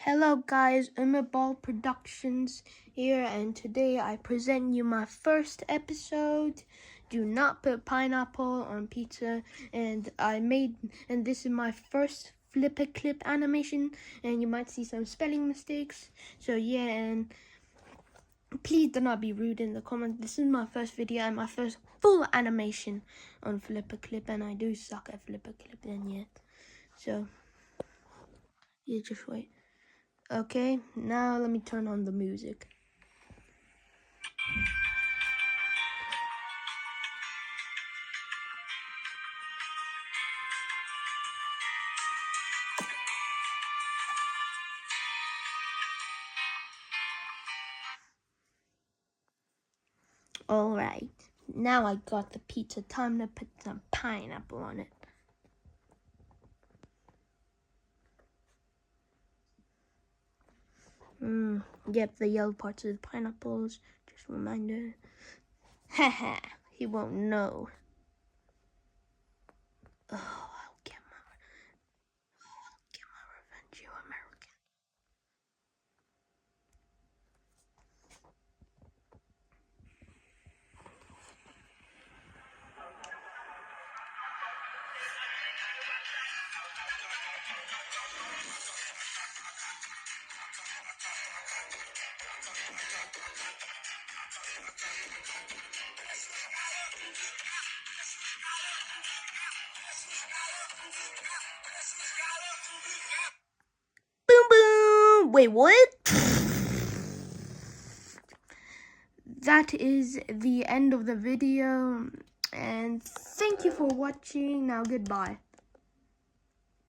Hello guys, Ball Productions here, and today I present you my first episode. Do not put pineapple on pizza. And this is my first Flippa clip animation, and you might see some spelling mistakes. So yeah, and please do not be rude in the comments. This is my first video and my first full animation on Flippa clip, and I do suck at Flippa clip then yet. So you just wait. Okay, now let me turn on the music. Alright, now I got the pizza. Time to put some pineapple on it. Yep, the yellow parts are the pineapples. Just a reminder. Haha, he won't know. Oh, I'll get my revenge, you American. Boom boom! Wait, what? That is the end of the video, and thank you for watching. Now goodbye.